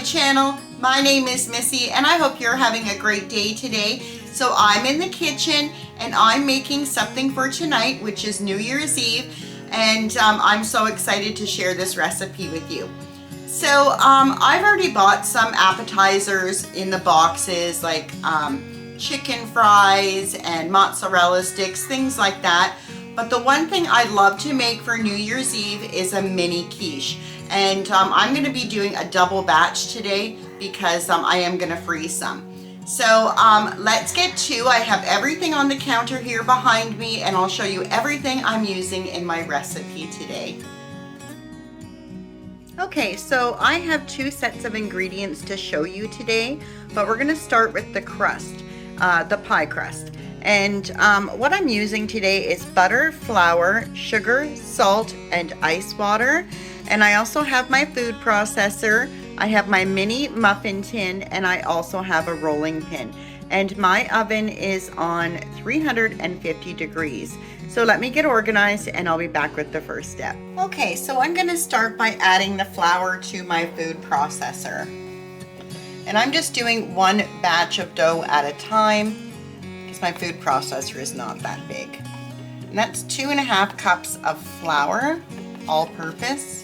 channel. My name is Missy and I hope you're having a great day today. So I'm in the kitchen and I'm making something for tonight, which is New Year's Eve, and I'm so excited to share this recipe with you. So I've already bought some appetizers in the boxes, like chicken fries and mozzarella sticks, things like that. But the one thing I love to make for New Year's Eve is a mini quiche. And I'm going to be doing a double batch today because I am going to freeze some. So let's get to, I have everything on the counter here behind me and I'll show you everything I'm using in my recipe today. Okay, so I have two sets of ingredients to show you today, but we're going to start with the crust, the pie crust. And what I'm using today is butter, flour, sugar, salt, and ice water. And I also have my food processor, I have my mini muffin tin, and I also have a rolling pin. And my oven is on 350 degrees. So let me get organized and I'll be back with the first step. Okay, so I'm gonna start by adding the flour to my food processor. And I'm just doing one batch of dough at a time because my food processor is not that big. And that's 2.5 cups of flour, all purpose.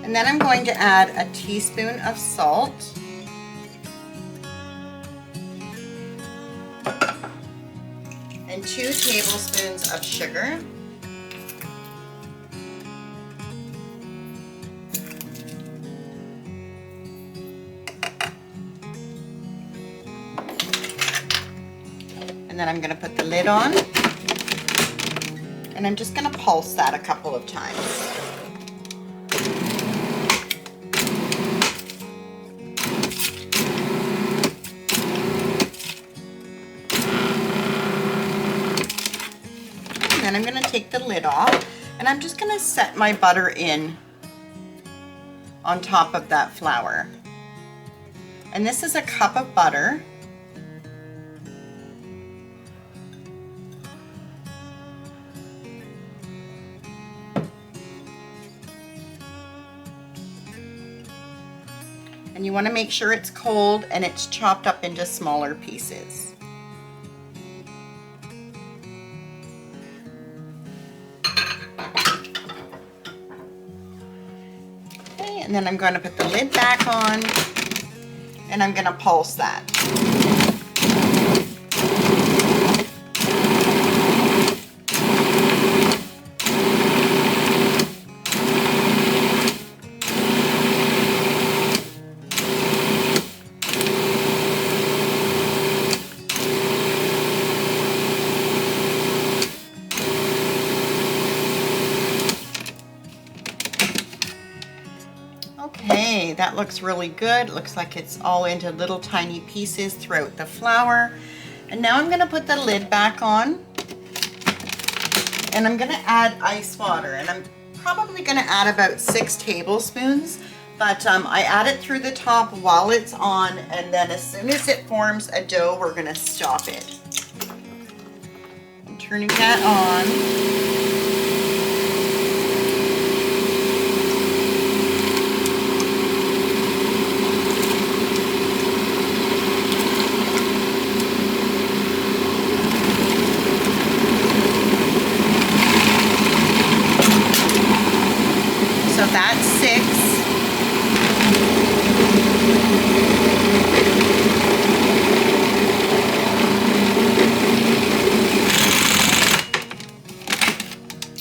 And then I'm going to add a teaspoon of salt. And 2 tablespoons of sugar. And then I'm going to put the lid on. And I'm just going to pulse that a couple of times. Then I'm going to take the lid off and I'm just going to set my butter in on top of that flour. And this is a cup of butter. And you want to make sure it's cold and it's chopped up into smaller pieces. And then I'm going to put the lid back on and I'm going to pulse that. Okay, that looks really good. Looks like it's all into little tiny pieces throughout the flour. And now I'm going to put the lid back on. And I'm going to add ice water. And I'm probably going to add about 6 tablespoons. But I add it through the top while it's on. And then as soon as it forms a dough, we're going to stop it. I'm turning that on. So that's 6.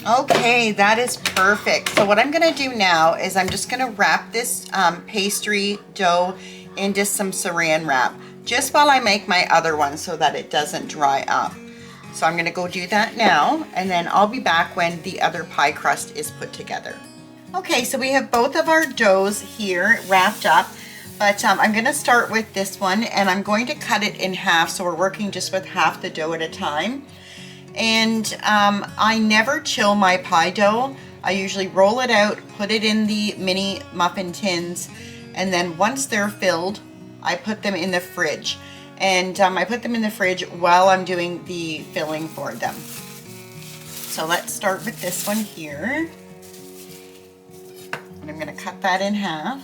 Okay, that is perfect. So what I'm going to do now is I'm just going to wrap this pastry dough into some saran wrap just while I make my other one so that it doesn't dry up. So I'm going to go do that now and then I'll be back when the other pie crust is put together. Okay, so we have both of our doughs here wrapped up, but I'm going to start with this one and I'm going to cut it in half, so we're working just with half the dough at a time. And I never chill my pie dough. I usually roll it out, put it in the mini muffin tins, and then once they're filled, I put them in the fridge. And I put them in the fridge while I'm doing the filling for them. so let's start with this one here. And I'm going to cut that in half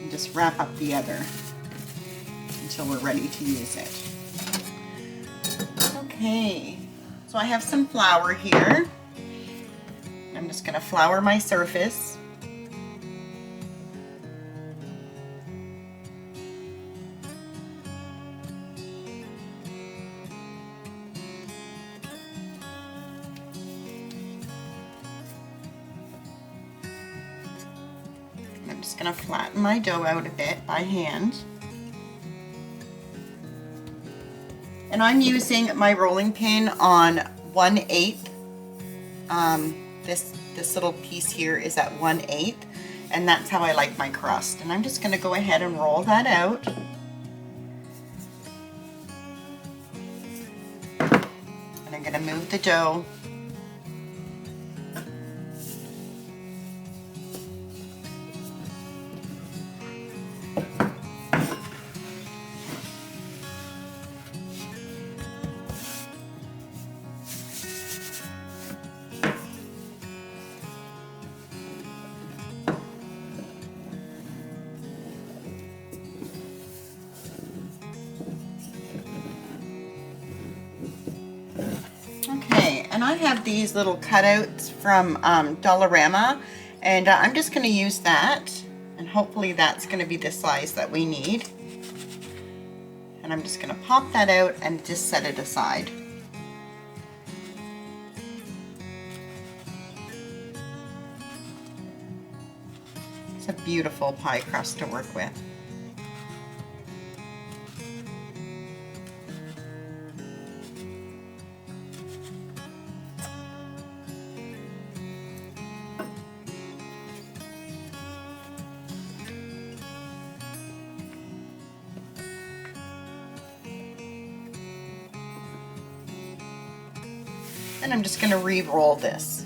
and just wrap up the other until we're ready to use it. Okay, so I have some flour here. I'm just going to flour my surface. I'm just going to flatten my dough out a bit by hand. And I'm using my rolling pin on 1/8. This little piece here is at 1/8, and that's how I like my crust. And I'm just going to go ahead and roll that out. And I'm going to move the dough and I have these little cutouts from Dollarama, and I'm just going to use that, and hopefully that's going to be the size that we need. And I'm just going to pop that out and just set it aside. It's a beautiful pie crust to work with. And I'm just going to re-roll this.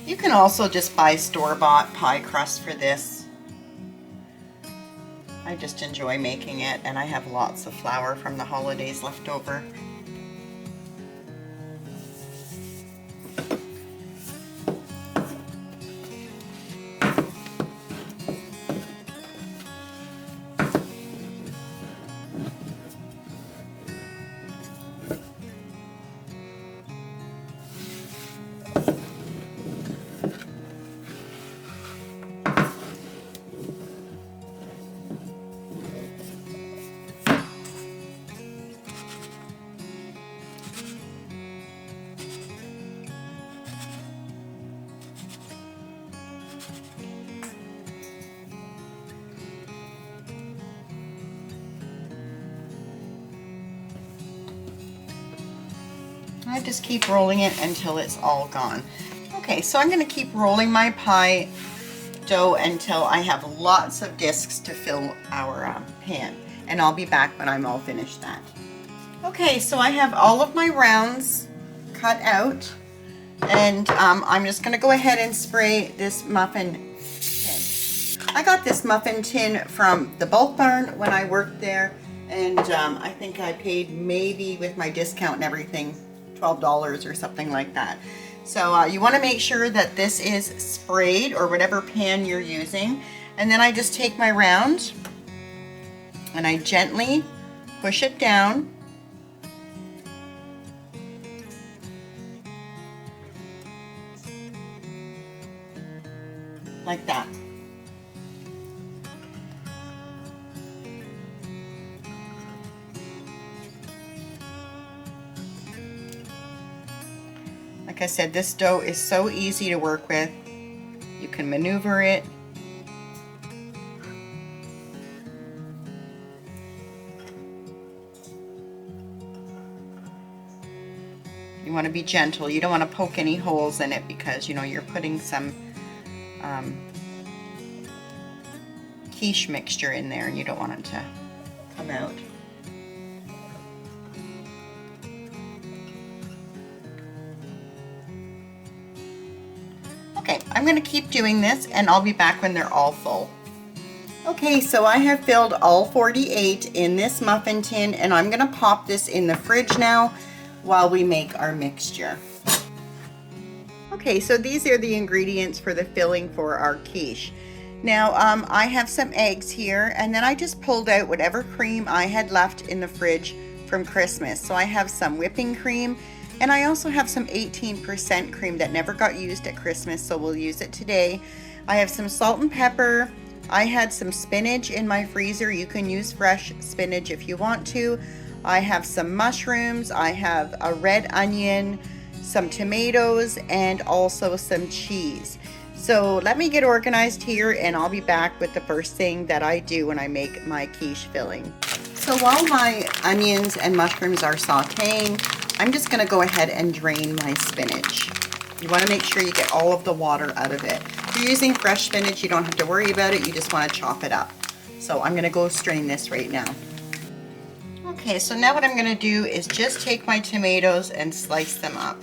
You can also just buy store-bought pie crust for this. I just enjoy making it, and I have lots of flour from the holidays left over. I just keep rolling it until it's all gone. Okay, so I'm going to keep rolling my pie dough until I have lots of discs to fill our pan, and I'll be back when I'm all finished that. Okay, so I have all of my rounds cut out, and I'm just going to go ahead and spray this muffin tin. I got this muffin tin from the Bulk Barn when I worked there, and I think I paid, maybe with my discount and everything, $12 or something like that. So you want to make sure that this is sprayed, or whatever pan you're using. And then I just take my round and I gently push it down. Like that. Like I said, this dough is so easy to work with. You can maneuver it. You want to be gentle. You don't want to poke any holes in it, because you know you're putting some quiche mixture in there, and you don't want it to come out. Okay, I'm gonna keep doing this and I'll be back when they're all full. Okay, so I have filled all 48 in this muffin tin and I'm gonna pop this in the fridge now while we make our mixture. Okay, so these are the ingredients for the filling for our quiche. Now, I have some eggs here, and then I just pulled out whatever cream I had left in the fridge from Christmas. So I have some whipping cream, and I also have some 18% cream that never got used at Christmas, so we'll use it today. I have some salt and pepper. I had some spinach in my freezer. You can use fresh spinach if you want to. I have some mushrooms. I have a red onion, some tomatoes, and also some cheese. So let me get organized here and I'll be back with the first thing that I do when I make my quiche filling. So while my onions and mushrooms are sauteing, I'm just gonna go ahead and drain my spinach. You wanna make sure you get all of the water out of it. If you're using fresh spinach, you don't have to worry about it, you just wanna chop it up. So I'm gonna go strain this right now. Okay, so now what I'm gonna do is just take my tomatoes and slice them up.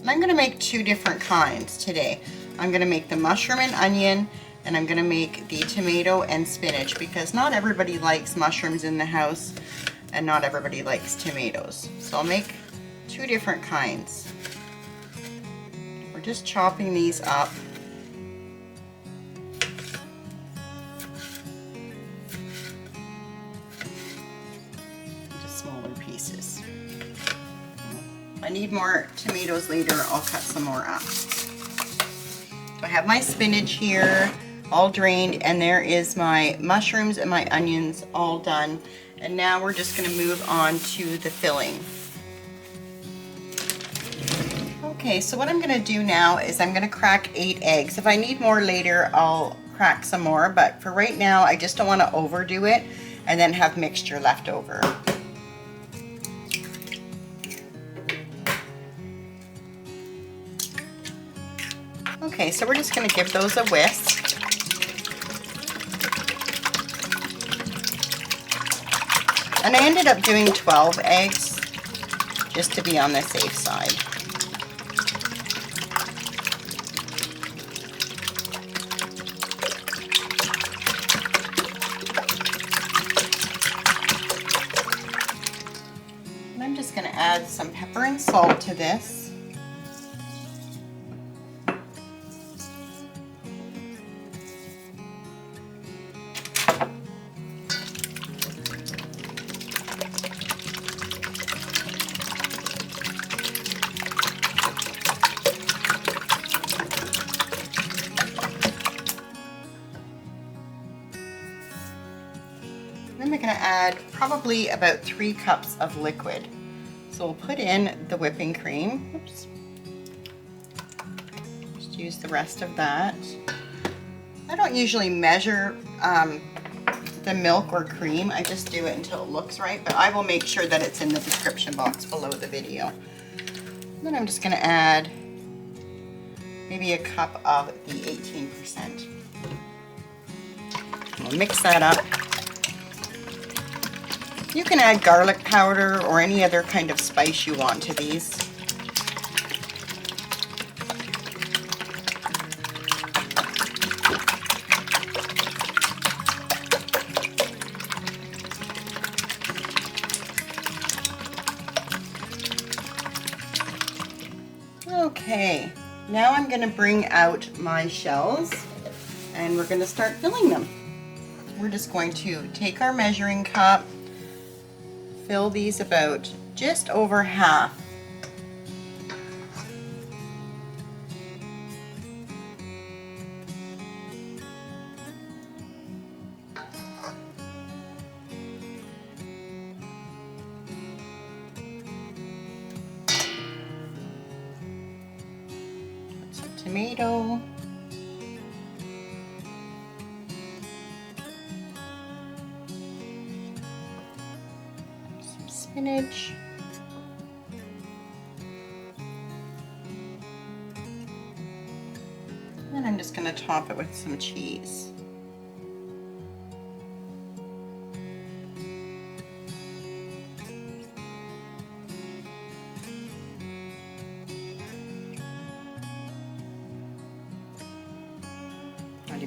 And I'm gonna make two different kinds today. I'm gonna make the mushroom and onion, and I'm gonna make the tomato and spinach because not everybody likes mushrooms in the house and not everybody likes tomatoes. So I'll make two different kinds. We're just chopping these up. Into smaller pieces. If I need more tomatoes later, I'll cut some more up. So I have my spinach here, all drained, and there is my mushrooms and my onions all done. And now we're just gonna move on to the filling. Okay, so what I'm gonna do now is I'm gonna crack 8 eggs. If I need more later, I'll crack some more, but for right now, I just don't wanna overdo it and then have mixture left over. Okay, so we're just going to give those a whisk. And I ended up doing 12 eggs just to be on the safe side. And I'm just going to add some pepper and salt to this. Then we're going to add probably about 3 cups of liquid. So we'll put in the whipping cream. Oops. Just use the rest of that. I don't usually measure the milk or cream. I just do it until it looks right, but I will make sure that it's in the description box below the video. And then I'm just going to add maybe a cup of the 18%. We'll mix that up. You can add garlic powder or any other kind of spice you want to these. Okay, now I'm going to bring out my shells and we're going to start filling them. We're just going to take our measuring cup, fill these about just over half. Put some tomato. Spinach, and I'm just going to top it with some cheese.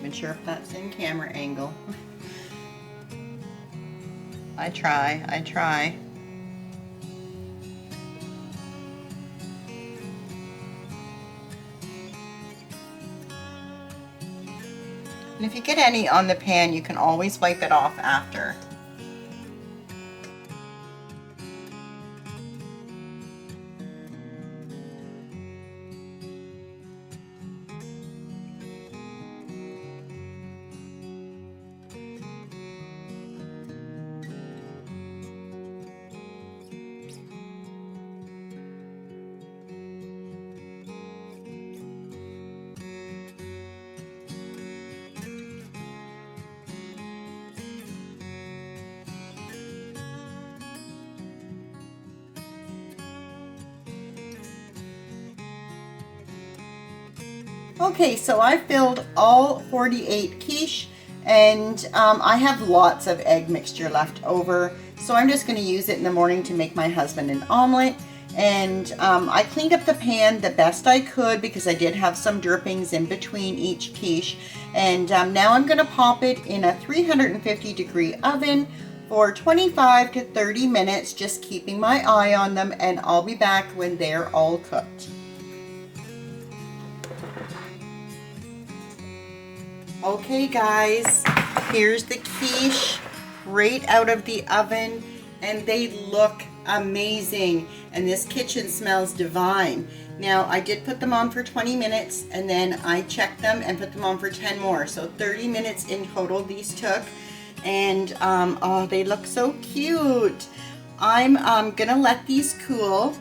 even sure if that's in camera angle. I try. And if you get any on the pan, you can always wipe it off after. Okay, so I filled all 48 quiche, and I have lots of egg mixture left over, so I'm just going to use it in the morning to make my husband an omelet. And I cleaned up the pan the best I could because I did have some drippings in between each quiche. And now I'm going to pop it in a 350-degree oven for 25 to 30 minutes, just keeping my eye on them, and I'll be back when they're all cooked. Okay guys, here's the quiche right out of the oven, and they look amazing, and this kitchen smells divine. Now I did put them on for 20 minutes, and then I checked them and put them on for 10 more, so 30 minutes in total these took. And oh, they look so cute. I'm gonna let these cool,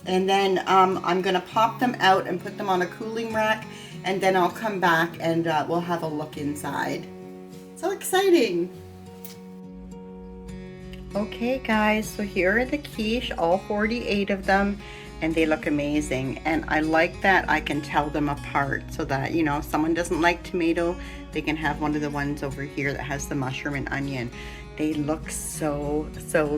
and then I'm gonna pop them out and put them on a cooling rack, and then I'll come back and we'll have a look inside. So exciting. Okay guys, so here are the quiche, all 48 of them, and they look amazing. And I like that I can tell them apart, so that, you know, if someone doesn't like tomato, they can have one of the ones over here that has the mushroom and onion. They look so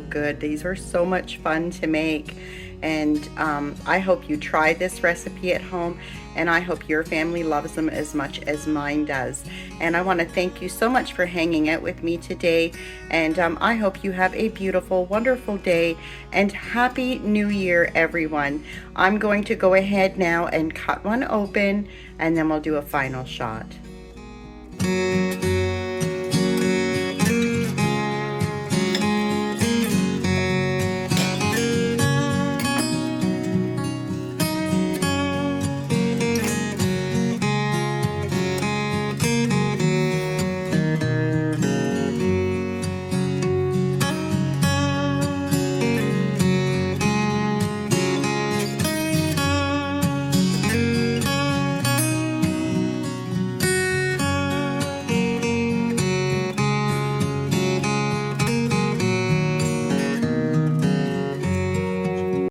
good. These were so much fun to make. And I hope you try this recipe at home, and I hope your family loves them as much as mine does. And I want to thank you so much for hanging out with me today, and I hope you have a beautiful, wonderful day, and Happy New Year, everyone. I'm going to go ahead now and cut one open, and then we'll do a final shot.